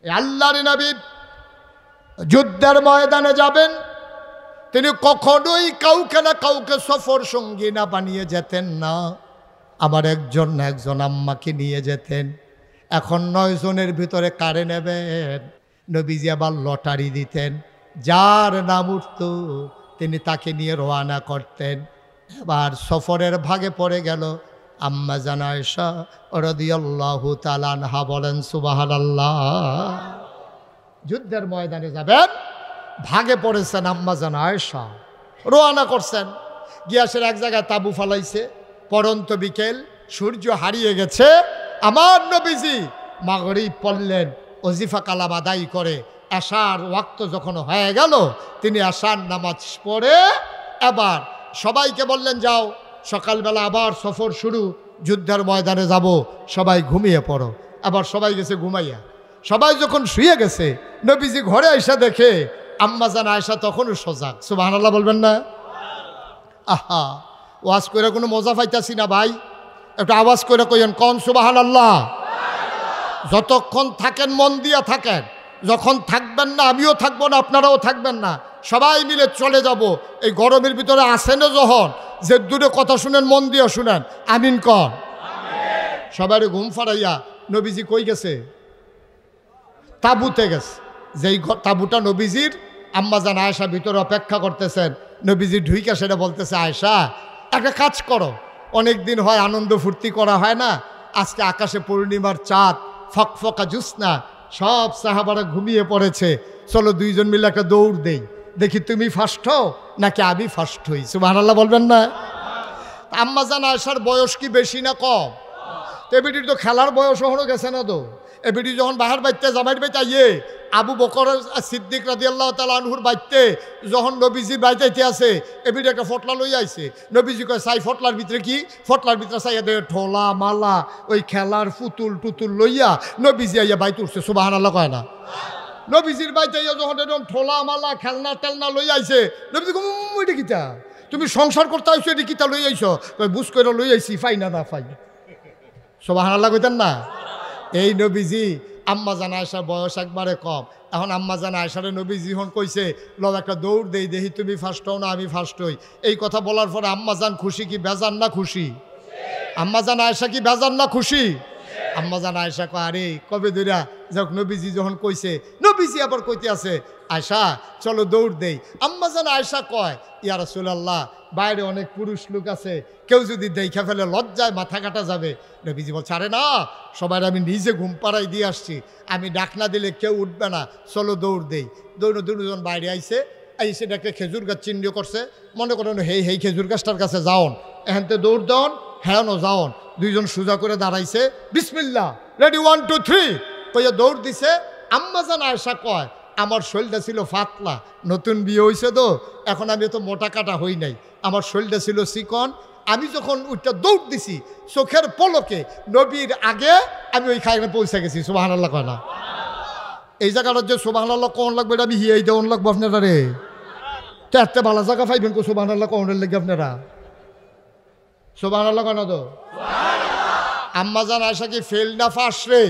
আল্লাহর নবী যুদ্ধের ময়দানে যাবেন, তিনি কখনোই কাউকে না কাউকে সফর সঙ্গী না বানিয়ে যেতেন না। আমার একজন না একজন আম্মাকে নিয়ে যেতেন। এখন 9 জনের ভিতরে কারে নেবেন? নবীজি আবার লটারি দিতেন, যার নাম উঠত তিনি তাকে নিয়ে রওনা করতেন। এবার সফরের ভাগে পড়ে গেল আম্মা জান আয়েশা রাদিয়াল্লাহু তাআলা আনহা। বলেন সুবহানাল্লাহ। যুদ্ধের ময়দানে যাবেন, ভাগে পড়েছেন আম্মা জান আয়েশা, রওনা করছেন। গিয়াসের এক জায়গায় তাঁবু ফালাইছে, পরন্ত বিকেল, সূর্য হারিয়ে গেছে। আমার নবীজি মাগরিব পড়লেন, ওজিফা কালাম আদায় করে আশার ওয়াক্ত যখন হয়ে গেল, তিনি আশার নামাজ পড়ে এবার সবাইকে বললেন, যাও সকালবেলা আবার সফর শুরু, যুদ্ধের ময়দানে যাব, সবাই ঘুমিয়ে পড়ো। আবার সবাই গেছে ঘুমাইয়া। সবাই যখন শুয়ে গেছে, নবীজি ঘরে আয়সা দেখে আম্মা জান আয়েশা তখনও সজাগ। সুবহানাল্লাহ বলবেন না? আহা, ওয়াজ করে কোনো মজা পাইতাছি না ভাই, একটু আওয়াজ করে কইেন কোন সুবহানাল্লাহ। যতক্ষণ থাকেন মন দিয়া থাকেন, যখন থাকবেন না আমিও থাকবো না, আপনারাও থাকবেন না, সবাই মিলে চলে যাব। এই গরমের ভিতরে আসেন যখন, যে দূরে কথা শুনেন মন দিয়ে শুনেন, আমিন কর। সবাই ঘুম ফাড়াইয়া নবীজি কই গেছে? তাঁবুতে গেছে। যেই তাঁবুটা নবীজির, আম্মা জান আয়েশা ভিতরে অপেক্ষা করতেছেন। নবীজি ঢুইকা সেটা বলতেছে, আয়েশা একটা কাজ করো, অনেক দিন হয় আনন্দ ফুর্তি করা হয় না, আজকে আকাশে পূর্ণিমার চাঁদ, ফকফকা জ্যোৎস্না, সব সাহাবারা ঘুমিয়ে পড়েছে, চলো 2 জন মিলে একটা দৌড় দেই, দেখি তুমি ফার্স্ট হও নাকি আমি ফার্স্ট হই। সুবহানাল্লাহ বলবেন না? আম্মা জান আয়েশার বয়স কি বেশি না কম? এবিটির তো খেলার বয়স হলো গেছে না তো। এবিটি যখন বাহার বাইতে জামাইয়ের বাইতে আইয়ে, আবু বকর সিদ্দিক রাদিয়াল্লাহু তাআলা আনহুর বাইতে যখন নবীজি বাইতে আছে, এবিটি একটা ফটলা লই আইছে। নবীজি কয়, সাই ফটলার ভিতরে কি? ফটলার ভিতরে চাইয়া দে ঠোলা মালা, ওই খেলার পুতুল টুতুল লইয়া নবীজি আইয়া বাইতে উঠছে। সুবহানাল্লাহ কয় না? নবীজির বাইতে আইয়া যখন এরকম ঠোলা মালা খেলনা টেলনা লই আইছে, নবীজি কয়, এটা কিতা? তুমি সংসার করতে আইছো, এটা কিতা লই আইছো? কয়, বুঝ করে লই আইছি, ফাই না না ফাই। সুবহানাল্লাহ কইতেন না? এই নবীজি আম্মা জান আয়েশার বয়স একবারে কম। এখন আম্মা জান আয়েশারে নবীজি যখন কইছে, লও একটা দৌড় দেই, দেখি তুমি ফার্স্ট হও না আমি ফার্স্ট হই। এই কথা বলার পরে আম্মা জান খুশি কি বেজান না খুশি? আম্মা জান আয়েশা কি বেজান না খুশি? আম্মা জান আয়েশা কয়, আরে কবে ধইরা যখন নবীজি যখন কইছে, নবীজি আবার কইতে আছে, আয়েশা চলো দৌড় দেই। আম্মা জান আয়েশা কয়, ইয়া রাসূলুল্লাহ, বাইরে অনেক পুরুষ লোক আছে, কেউ যদি দেখা ফেলে লজ্জায় মাথা কাটা যাবে। নবীজি বলছে, আরে না, সবাই আমি নিজে ঘুম পাড়াই দিয়ে আসছি, আমি ডাক না দিলে কেউ উঠবে না, চলো দৌড় দেই। দৌড়ে 2জন বাইরে আইছে, আইসে ডাকে খেজুর গাছ চিহ্ন করছে, মনে করেন হেই খেজুর গাছটার কাছে যাওন, এখানতে দৌড় দেওন, হ্যাঁ যাওন। 2 জন সোজা করে দাঁড়াইছে, বিসমিল্লাহ, রেডি 1 2 3 কইয়া দৌড় দিছে। আম্মা জান আয়েশা কয়, আমার শরীরটা ছিল ফাতলা, নতুন বিয়ে হয়েছে তো, এখন আমি তো মোটা কাটা হই নাই, আমার শরীরটা ছিল চিকন। আমি যখন ওইটা দৌড় দিছি, চোখের পলকে নবীর আগে আমি ওই খাইনে পৌঁছে গেছি। সুবহানাল্লাহ কয় না? এই জায়গাটা যে সুবহানাল্লাহ কোন লাগবে, এটা আমি হিয়াই দেওয়ান লাগবো আপনারা রে। চারটে ভালো জায়গা পাইবেন কো সুবহানাল্লাহ কোনের লেগে আপনারা। সুবহানাল্লাহ কেন তো? আম্মা জান আয়েশা কি ফেল না ফাঁস রে?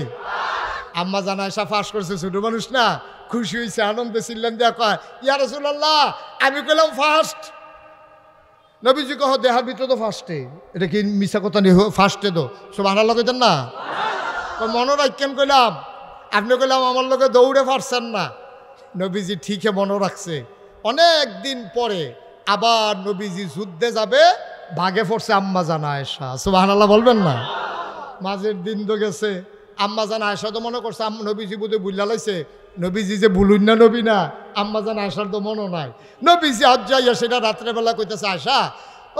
আম্মা জান আয়েশা ফাঁস করছে, ছোট মানুষ না, খুশি হয়েছে, আনন্দে চিল্লান দিয়া কয়, ইয়া রাসূলুল্লাহ, আমি কইলাম ফার্স্ট। নবীজি কহ, দেহার ভিতরে তো ফার্স্টে, এটা কি মিছা কথা নেই, ফার্স্টে তো। সুবহানাল্লাহ কইতেন না? মনে রাখেন কইলাম, আপনি কইলাম আমার লোকে দৌড়ে পারছেন না। নবীজি ঠিকই মনে রাখছে। অনেক দিন পরে আবার নবীজি যুদ্ধে যাবে, ভাগে পড়ছে আম্মা জান আয়েশা। সুবহানাল্লাহ বলবেন না? মাঝের দিন তো গেছে, আম্মা জান আয়েশা তো মনে করছে নবীজি বুঝে বুঝলা লাইছে, নবীজি যে বুলুন না নবী না, আম্মা জান আয়েশার তো মনও নাই। নবীজি আজ যাইয়া সেটা রাত্রেবেলা কইতেছে, আয়েশা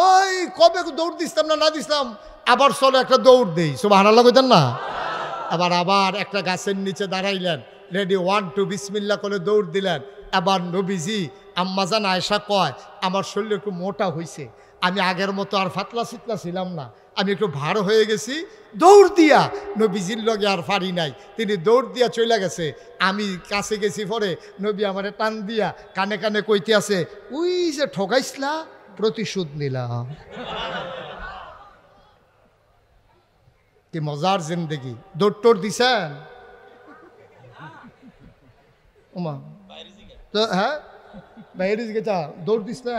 ওই কবে দৌড় দিতাম না দিতাম, আবার চলো একটা দৌড় দেই। সুবহানাল্লাহ কইতেন না? আবার একটা গাছের নিচে দাঁড়াইলেন, রেডি 1 2 বিসমিল্লাহ করে দৌড় দিলেন। আবার নবীজি, আম্মা জান আয়েশা কয়, আমার শরীর একটু মোটা হয়েছে, আমি আগের মতো আর ফাতলা সিতলা ছিলাম না, আমি একটু ভার হয়ে গেছি, দৌড় দিয়া নবীজির লগে আর পারি নাই, তিনি দৌড় দিয়া চলে গেছে। আমি কাছে গেছি, পরে নবী আমারে টান দিয়া কানে কানে কইতে আছে, উই যে ঠকাইছিলা, প্রতিশোধ নিলাম। কি মজার জিন্দেগি। দৌড় টোর দিছেন? ওমা তো হ্যাঁ বাইরে গেছা দৌড় দিস না,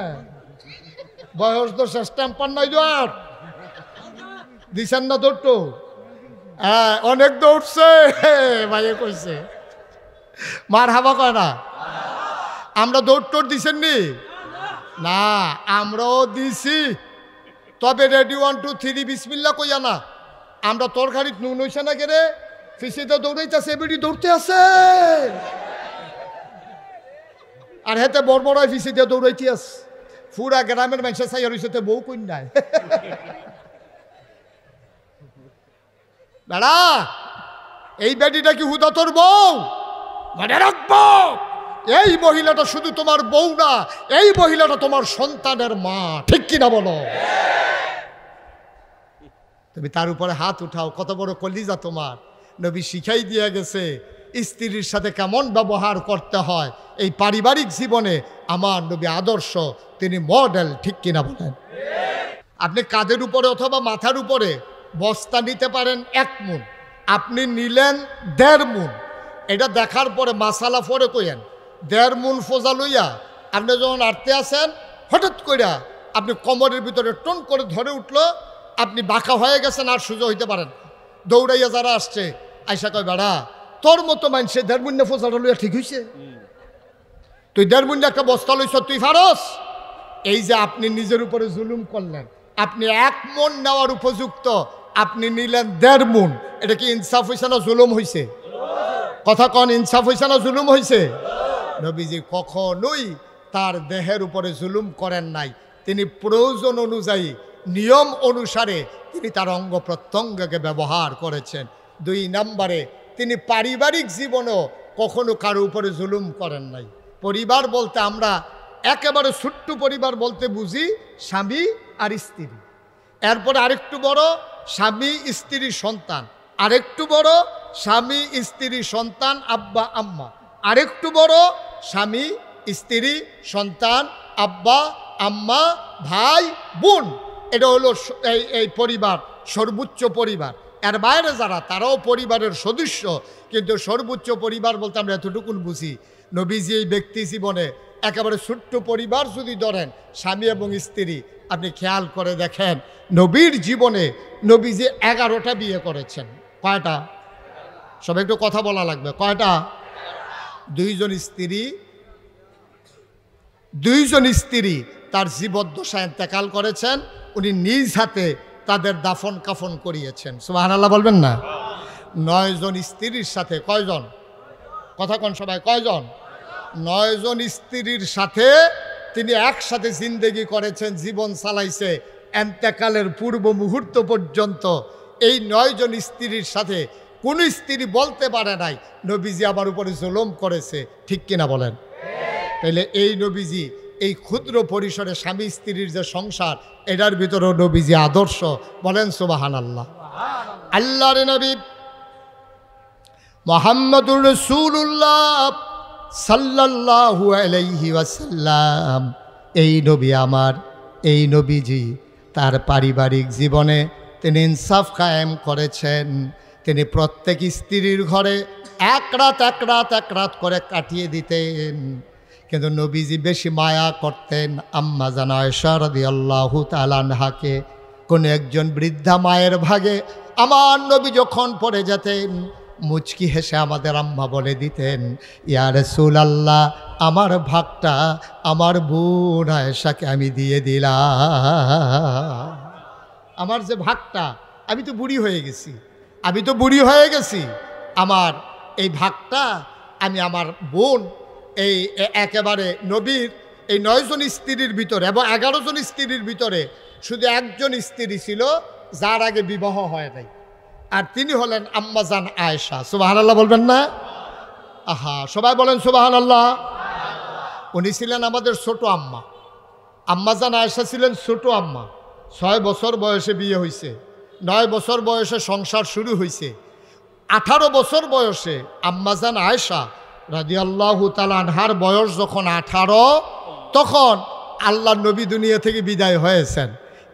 বয়স তো শেষ টেম্পার নাই দৌড় দিছেন না দৌড়টো? হ্যাঁ অনেক দৌড়ছে ভাইয়ে কইছে মার হাবা কয় না। আমরা দৌড় টোড় দিছেন নি? না আমরাও দিছি, তবে রেডি 1 2 3 বিসমিল্লাহ কইয়া না। আমরা তরকারিত নুন হইছে না কেরে ফিসিতে দৌড়াইতেছে, বেটি দৌড়তে আছে আর হেতে বড় বড় ফিসিতে দৌড়াইতে আছে। পুরা গ্রামের মানুষের চাই আর হইছে বউ কই নাই দাঁড়া এই বেটিটা কি হুদা তোর বউ? মনে রাখবো এই মহিলাটা শুধু তোমার বউ না, এই মহিলাটা তোমার সন্তানের মা, ঠিক কিনা বলো? তুমি তার উপরে হাত উঠাও, কত বড় কলিজা তোমার। নবী শিখাই দিয়ে গেছে স্ত্রীর সাথে কেমন ব্যবহার করতে হয়। এই পারিবারিক জীবনে আমার নবী আদর্শ, তিনি মডেল, ঠিক কিনা বলেন? আপনি কাঁধের উপরে অথবা মাথার উপরে বস্তা নিতে পারেন 1 মুন, আপনি নিলেন 1.5 মুন। এটা দেখার পরে মাসালা ফরে কইেন 1.5 মুন ফোজা লইয়া আপনি যখন আটতে আসেন হঠাৎ কইরা আপনি কোমরের ভিতরে টন করে ধরে উঠলো, আপনি বাঁকা হয়ে গেছেন আর সোজা হইতে পারেন। দৌড়াইয়া যারা আসছে আইসা কয় বেড়া তোর মতো মানুষে 1.5 মুন্না ফোজাটা লইয়া ঠিক হইছে, তুই 1.5 মুন্না একটা বস্তা লইছ, তুই ফারস। এই যে আপনি নিজের উপরে জুলুম করলেন, আপনি 1 মন নেওয়ার উপযুক্ত, আপনি নিলেন 1.5 মুন। এটা কি ইনসাফ হইছে না জুলুম হইছে? কথা কন, ইনসাফ হইছে না জুলুম হইছে? নবীজি কখনোই তার দেহের উপরে জুলুম করেন নাই। তিনি প্রয়োজন অনুযায়ী নিয়ম অনুসারে তিনি তার অঙ্গ প্রত্যঙ্গকে ব্যবহার করেছেন। 2 নম্বরে তিনি পারিবারিক জীবনেও কখনো কারো উপরে জুলুম করেন নাই। পরিবার বলতে আমরা একেবারে ছোট্ট পরিবার বলতে বুঝি স্বামী আর স্ত্রী, এরপরে আরেকটু বড় স্বামী স্ত্রী সন্তান, আরেকটু বড় স্বামী স্ত্রী সন্তান আব্বা আম্মা, আরেকটু বড় স্বামী স্ত্রী সন্তান আব্বা আম্মা ভাই বোন। এটা হলো এই পরিবার, সর্বোচ্চ পরিবার। এর বাইরে যারা তারাও পরিবারের সদস্য, কিন্তু সর্বোচ্চ পরিবার বলতে আমরা এতটুকুন বুঝি। নবীজি এই ব্যক্তি জীবনে একেবারে ছোট্ট পরিবার যদি ধরেন স্বামী এবং স্ত্রী, আপনি খেয়াল করে দেখেন নবীর জীবনে নবীজি 11টা বিয়ে করেছেন। কয়টা? সবাই একটু কথা বলা লাগবে, কয়টা? 2জন স্ত্রী তার জীবদ্দশায় ইন্তেকাল করেছেন, উনি নিজ হাতে তাদের দাফন কাফন করিয়েছেন। সুবহানাল্লাহ বলবেন না? 9 জন স্ত্রীর সাথে, কয়জন? কথা কন সবাই, কয়জন? 9 জন স্ত্রীর সাথে তিনি একসাথে জিন্দেগি করেছেন, জীবন চালাইছে ইন্তেকালের পূর্ব মুহূর্ত পর্যন্ত। এই 9 জন স্ত্রীর সাথে কোন স্ত্রী বলতে পারে নাই নবীজি আমার উপরে জুলুম করেছে, ঠিক কিনা বলেন? তাইলে এই নবীজি এই ক্ষুদ্র পরিসরে স্বামী স্ত্রীর যে সংসার, এটার ভিতরেও নবীজি আদর্শ। বলেন সুবহানাল্লাহ। আল্লাহর নবী মুহাম্মদুর রাসূলুল্লাহ সাল্লাল্লাহু আলাইহি ওয়াসাল্লাম, এই নবী আমার, এই নবীজি তার পারিবারিক জীবনে তিনি ইনসাফ কায়েম করেছেন। তিনি প্রত্যেক স্ত্রীর ঘরে এক রাত করে কাটিয়ে দিতেন, কিন্তু নবীজি বেশি মায়া করতেন আম্মা জান আয়েশা রাদিয়াল্লাহু তাআলা আনহাকে। কোন একজন বৃদ্ধা মায়ের ভাগে আমার নবী যখন পড়ে যেতেন, মুচকি হেসে আমাদের আম্মা বলে দিতেন, ইয়া রাসূলুল্লাহ, আমার ভাগটা আমার বোন আয়েশাকে আমি দিয়ে দিলাম। আমার যে ভাগটা, আমি তো বুড়ি হয়ে গেছি, আমার এই ভাগটা আমি আমার বোন, এই একেবারে নবীর এই 9 জন স্ত্রীর ভিতরে এবং 11 জন স্ত্রীর ভিতরে শুধু একজন স্ত্রী ছিল যার আগে বিবাহ হয় নাই, আর তিনি হলেন আম্মা জান আয়েশা। সুবহানাল্লাহ বলবেন না? আহা, সবাই বলেন সুবহানাল্লাহ। উনি ছিলেন আমাদের ছোট আম্মা। আম্মা জান আয়েশা ছিলেন ছোট আম্মা। 6 বছর বয়সে বিয়ে হয়েছে, 9 বছর বয়সে সংসার শুরু হয়েছে। 18 বছর বয়সে আম্মা জান আয়েশা রাদিয়াল্লাহু তাআলা আনহার বয়স যখন 18, তখন আল্লাহ নবী দুনিয়া থেকে বিদায় হয়েছেন।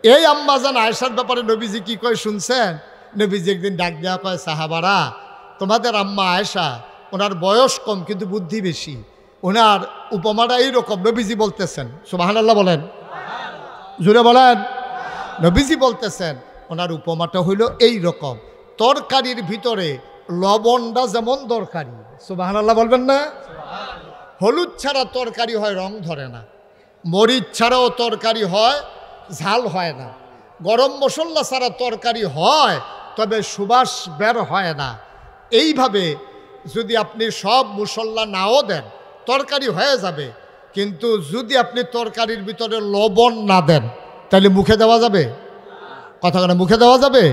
এই আম্মা জান আয়েশার ব্যাপারে নবীজি কি কয় শুনছেন? নবীজি একদিন ডাক দেওয়া কয়, সাহাবারা, তোমাদের আম্মা আয়েশা ওনার বয়স কম কিন্তু বুদ্ধি বেশি। ওনার উপমাটা এইরকম, নবীজি বলতেছেন, সুবহানাল্লাহ বলেন, জুড়ে বলেন। নবীজি বলতেছেন ওনার উপমাটা হইল এই রকম, তরকারির ভিতরে লবণটা যেমন দরকারি, সুবহানাল্লাহ বলবেন না? হলুদ ছাড়া তরকারি হয় রং ধরে না, মরিচ ছাড়াও তরকারি হয় ঝাল হয় না, গরম মশলা ছাড়া তরকারি হয় তবে সুবাস বের হয় না। এইভাবে যদি আপনি সব মশলা নাও দেন তরকারি হয়ে যাবে, কিন্তু যদি আপনি তরকারির ভিতরে লবণ না দেন তাহলে মুখে দেওয়া যাবে? কথা কেন, মুখে দেওয়া যাবে?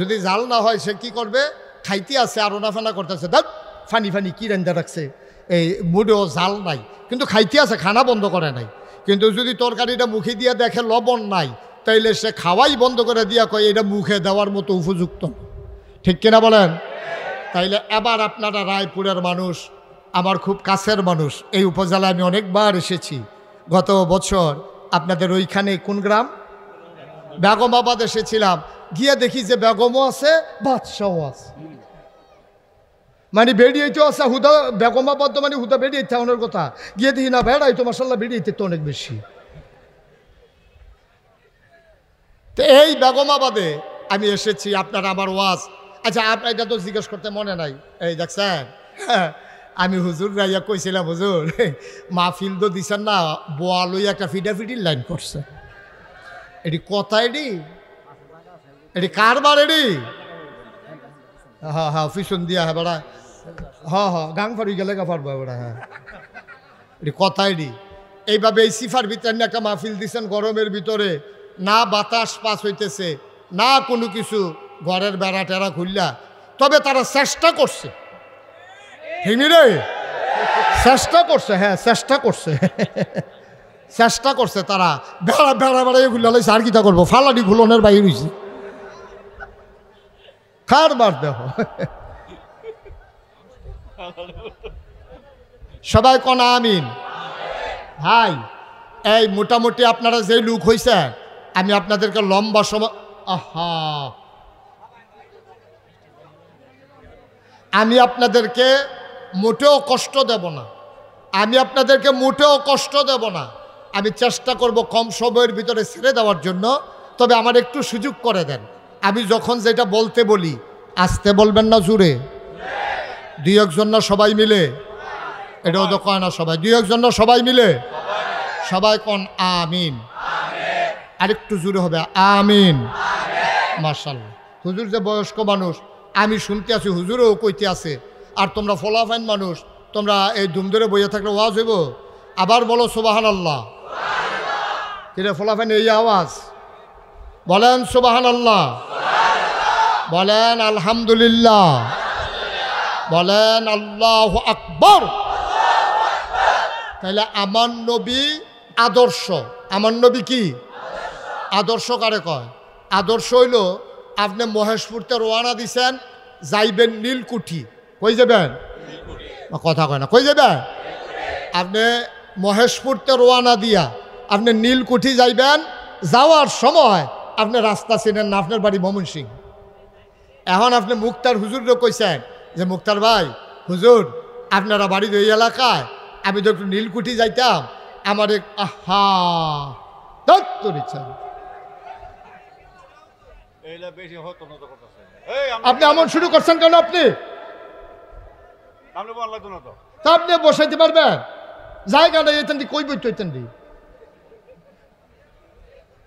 যদি জাল না হয় সে কি করবে? খাইতে আছে আর ওনাফানা করতেছে, দেখ ফানি ফানি কি রান্না রাখছে, এই মুডেও জাল নাই কিন্তু খাইতে আছে, খানা বন্ধ করে নাই। কিন্তু যদি তরকারিটা মুখে দিয়ে দেখে লবণ নাই, তাইলে সে খাওয়াই বন্ধ করে দিয়া কয় এটা মুখে দেওয়ার মতো উপযুক্ত, ঠিক কিনা বলেন? তাইলে এবার আপনারা রায়পুরের মানুষ, আমার খুব কাছের মানুষ, এই উপজেলায় আমি অনেকবার এসেছি। গত বছর আপনাদের ওইখানে কোন গ্রাম, বেগমাবাদ এসেছিলাম, গিয়ে দেখি যে বেগমও আছে বাদশাহও আছে, মানে বেরিয়েতেও আছে হুদা, বেগমাবাদ মানে হুদা বেরিয়েতে ওনার কথা, গিয়ে দেখি না বেড়াই তো মাসাল্লাহ বেরিয়েতে তো অনেক বেশি। তো এই বেগমাবাদে আমি এসেছি, আপনারা আমার ওয়াজ, আচ্ছা আপনার এটা তো জিজ্ঞেস করতে মনে নাই, এই দেখছেন আমি হুজুর রাইয়া কইছিলাম, হুজুর মাহফিল তো দিছেন না, বোয়া লই একটা ফিডাফিডির লাইন করছে, এটি কথা, এটি কারবার, এটি হ্যাঁ হ্যাঁ পিছন দিয়া, হ্যাঁ বেড়া, হ্যাঁ হ্যাঁ গাং ফাড়ি গেলে গা পারবো বেড়া, হ্যাঁ এটি কথা, এটি এইভাবে এই সিফার ভিতরে একটা মাহফিল দিছেন গরমের ভিতরে, না বাতাস পাস হইতেছে না কোনো কিছু, ঘরের বেড়া টেরা খুললা, তবে তারা চেষ্টা করছে, হিমিরে চেষ্টা করছে, হ্যাঁ চেষ্টা করছে, চেষ্টা করছে তারা, বেড়া বেড়া বেড়া এগুলো লাইছে, আর কিতা করবো, ফালাডি ঘুলনের বাইরে হয়েছে, কারবার দেখো সবাই কোন আমিন। হাই এই মোটামুটি আপনারা যে লোক হয়েছে, আমি আপনাদেরকে লম্বা সময়, আহা আমি আপনাদেরকে মোটেও কষ্ট দেব না, আমি আপনাদেরকে মোটেও কষ্ট দেব না, আমি চেষ্টা করব কম সময়ের ভিতরে ছেড়ে দেওয়ার জন্য, তবে আমার একটু সুযোগ করে দেন। আমি যখন যেটা বলতে বলি আস্তে বলবেন না, জুড়ে, দুই একজন না সবাই মিলে, এটাও তো কয় না সবাই, দুই একজন না সবাই মিলে, সবাই কোন আমিন, আরেকটু জুড়ে হবে আমিন। মাশাআল্লাহ, হুজুর যে বয়স্ক মানুষ, আমি শুনতে আছি হুজুরও কইতে আছে, আর তোমরা ফলাফাইন মানুষ, তোমরা এই ধুম ধরে বইয়া থাকলে ওয়াজ হইব, আবার বলো সুবহানাল্লাহ, কিরে ফলাফাইন এই আওয়াজ, বলেন সুবহানাল্লাহ, বলেন আলহামদুলিল্লাহ, বলেন আল্লাহু আকবার। তাহলে আমার নবী আদর্শ, আমার নবী কি আদর্শ, কারে কয় আদর্শ? হইল আপনি মহেশপুরতে রওনা দিছেন, যাইবেন নীলকুঠি, কই যাবেন? কথা কয় না, কই যাবেন? আপনি মহেশপুরতে রওনা দিয়া আপনি নীলকুঠি যাইবেন, যাওয়ার সময় আপনি রাস্তা চিনেন না, আপনার বাড়ি ময়মনসিং। এখন আপনি মুক্তার হুজুরও কইছেন যে মুক্তার ভাই হুজুর আপনারা বাড়ি এই এলাকায়, আমি তো একটু নীলকুঠি যাইতাম, আমার এক আহা তোর ইচ্ছা, আপনি এমন শুরু করছেন কেন? আপনি আপনি বসাইতে পারবেন জায়গা নেই, এতেন কই বই তো এতেন,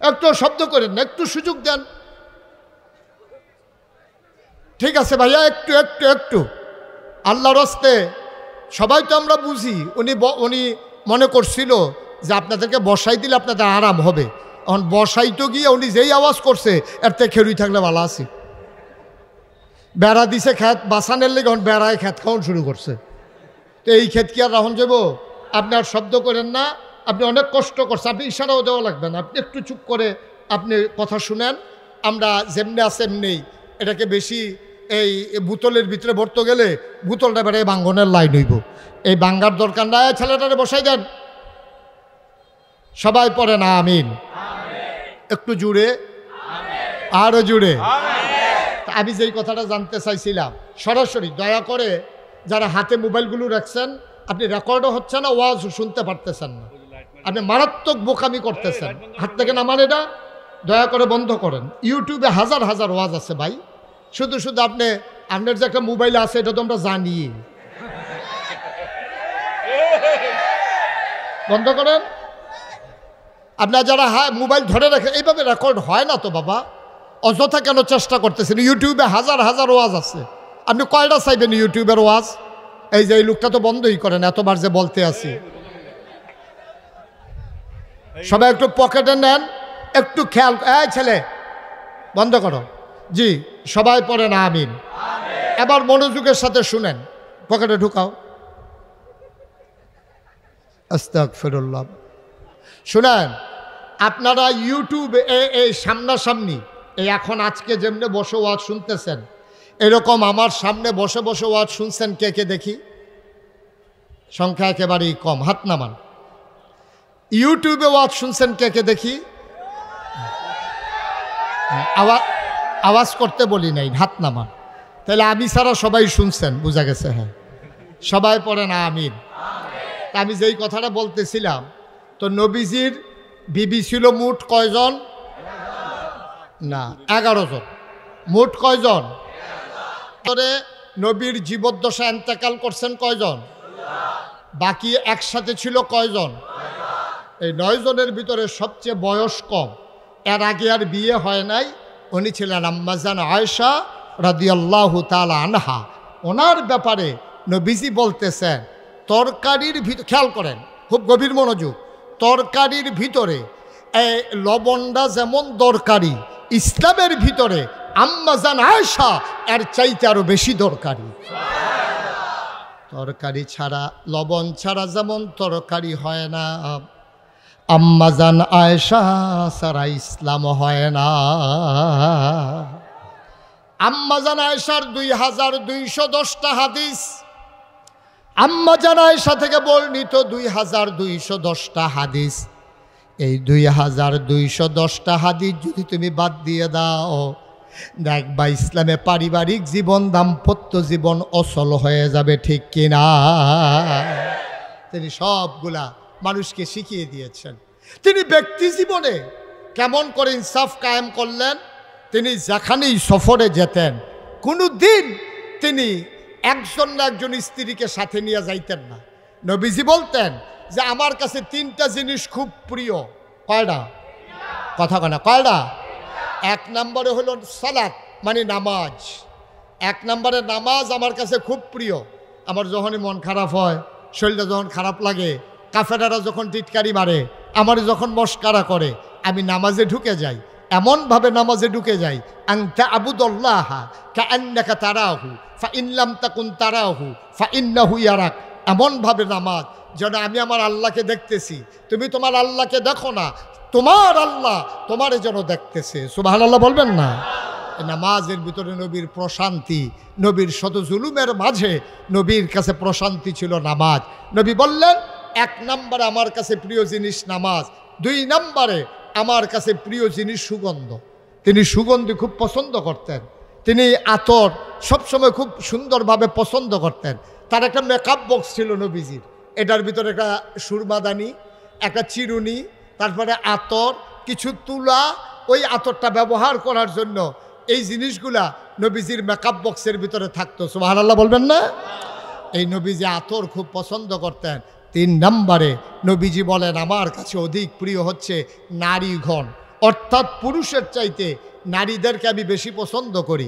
একটু শব্দ করেন না, একটু সুযোগ দেন। ঠিক আছে ভাইয়া, একটু একটু একটু আল্লাহর রাস্তে, সবাই তো আমরা বুঝি, উনি মনে করছিল যে আপনাদেরকে বসাই দিলে আপনাদের আরাম হবে, এখন বসাইতো গিয়ে উনি যেই আওয়াজ করছে এর থেকে খেরুই থাকলে ভালো আছে, বেড়া দিছে খেত বাসানের লেগে, এখন বেড়ায় খেত খাওয়ান শুরু করছে, তো এই ক্ষেত কি আর রাহন যাব? আপনি আর শব্দ করেন না, আপনি অনেক কষ্ট করছেন, আপনি ইশারাও দেওয়া লাগবে না, আপনি একটু চুপ করে আপনি কথা শুনেন। আমরা যেমনি আছে এমনি, এটাকে বেশি এই বোতলের ভিতরে ভরতে গেলে বোতলটা বেড়ে বাঙ্গনের লাইন হইব, এই বাঙ্গার দরকার নাই, ছেলেটারে বসাই দেন, সবাই পড়ে না আমিন, একটু জুড়ে, আরো জুড়ে। আমি যেই কথাটা জানতে চাইছিলাম, সরাসরি দয়া করে যারা হাতে মোবাইলগুলো রাখছেন, আপনি রেকর্ডও হচ্ছে না, ওয়াজ শুনতে পারতেছেন না, আপনি মারাত্মক বোকামি করতেছেন। হাত থেকে নামান এটা, দয়া করে বন্ধ করেন। ইউটিউবে হাজার হাজার ওয়াজ আছে ভাই, শুধু শুধু আপনার যে একটা মোবাইল আছে এটা তো আমরা জানি। বন্ধ করেন। আপনার যারা মোবাইল ধরে রাখে, এইভাবে রেকর্ড হয় না তো বাবা, অযথা কেন চেষ্টা করতেছেন? ইউটিউবে হাজার হাজার ওয়াজ আছে, আপনি কয়টা চাইবেন ইউটিউবের ওয়াজ? এই যে এই লোকটা তো বন্ধই করেন, এতবার যে বলতে আছি। সবাই একটু পকেটে নেন, একটু খেয়াল। এই ছেলে বন্ধ করো। জি, সবাই পড়েন আমিন। এবার মনোযোগের সাথে শুনেন, পকেটে ঢুকাও। আস্তাগফিরুল্লাহ। শুনেন, আপনারা ইউটিউবে এই সামনাসামনি এই এখন আজকে যেমনি বসে ওয়াজ শুনতেছেন, এরকম আমার সামনে বসে বসে ওয়াজ শুনছেন কে কে দেখি? সংখ্যা একেবারেই কম, হাত নামান। ইউটিউবে ওয়াজ শুনছেন কে কে দেখি? আওয়াজ করতে বলি নাই, হাত নামান। তাহলে আমি ছাড়া সবাই শুনছেন, বোঝা গেছে। হ্যাঁ, সবাই পড়ে না আমিন। আমি যেই কথাটা বলতেছিলাম, তো নবীজির বিবি ছিল মোট কয়জন? না, 11 জন। মোট কয়জন? নবীর জীবদ্দশা এন্তেকাল করছেন কয়জন? বাকি একসাথে ছিল কয়জন? এই 9 জনের ভিতরে সবচেয়ে বয়স কম, এর আগে আর বিয়ে হয় নাই, উনি ছিলেন আম্মাজান আয়েশা রাদিয়াল্লাহু তাআলা আনহা। ওনার ব্যাপারে নবীজি বলতেছেন, তরকারির ভিতরে, খেয়াল করেন খুব গভীর মনোযোগ, তরকারির ভিতরে লবণটা যেমন দরকারি, ইসলামের ভিতরে আম্মাজান আয়েশা এর চাইতে আরো বেশি দরকারি। তরকারি ছাড়া, লবণ ছাড়া যেমন তরকারি হয় না, আম্মাজান আয়েশা ছাড়া ইসলাম হয় না। আম্মাজান আয়েশার 2210টা হাদিস, আম্মাজান আয়েশা থেকে বর্ণিত 2210টা হাদিস। এই 2210টা হাদিস যদি তুমি বাদ দিয়ে দাও, দেখবা ইসলামে পারিবারিক জীবন, দাম্পত্য জীবন অচল হয়ে যাবে, ঠিক কিনা? তিনি সবগুলা মানুষকে শিখিয়ে দিয়েছেন। তিনি ব্যক্তি জীবনে কেমন করে ইনসাফ কায়েম করলেন। তিনি যেখানেই সফরে যেতেন, কোনো দিন তিনি একজন না একজন স্ত্রীকে সাথে নিয়ে যাইতেন না। নবীজি বলতেন যে আমার কাছে 3টা জিনিস খুব প্রিয়। কয়টা? কথা কয় না, কয়টা? 1 নম্বরে হলো সালাত, মানে নামাজ। 1 নম্বরে নামাজ আমার কাছে খুব প্রিয়। আমার যখনই মন খারাপ হয়, শরীরটা যখন খারাপ লাগে, কাফেরারা যখন টিটকারি মারে, আমার যখন মস্কারা করে, আমি নামাজে ঢুকে যাই। এমনভাবে নামাজে ঢুকে যাই, আনতা আবুদুল্লাহ কাআন্নাকা তারাহু ফাইন লাম তাকুন তারাহু ফাইন্নাহু ইয়ারাক। এমনভাবে নামাজ যেন আমি আমার আল্লাহকে দেখতেছি, তুমি তোমার আল্লাহকে দেখো না, তোমার আল্লাহ তোমারে যেন দেখতেছে। সুবহানাল্লাহ বলবেন না? নামাজের ভিতরে নবীর প্রশান্তি, নবীর শত জুলুমের মাঝে নবীর কাছে প্রশান্তি ছিল নামাজ। নবী বললেন, 1 নম্বরে আমার কাছে প্রিয় জিনিস নামাজ, 2 নম্বরে আমার কাছে প্রিয় জিনিস সুগন্ধ। তিনি সুগন্ধি খুব পছন্দ করতেন। তিনি আতর সবসময় খুব সুন্দরভাবে পছন্দ করতেন। তার একটা মেকআপ বক্স ছিল নবীজির, এটার ভিতরে একটা সুরমাদানি, একটা চিরুনি, তারপরে আতর, কিছু তুলা, ওই আতরটা ব্যবহার করার জন্য এই জিনিসগুলা নবীজির মেকআপ বক্সের ভিতরে থাকতো। সুবহানাল্লাহ বলবেন না? এই নবীজি আতর খুব পছন্দ করতেন। 3 নম্বরে নবীজি বলেন, আমার কাছে অধিক প্রিয় হচ্ছে নারীগণ, অর্থাৎ পুরুষের চাইতে নারীদেরকে আমি বেশি পছন্দ করি।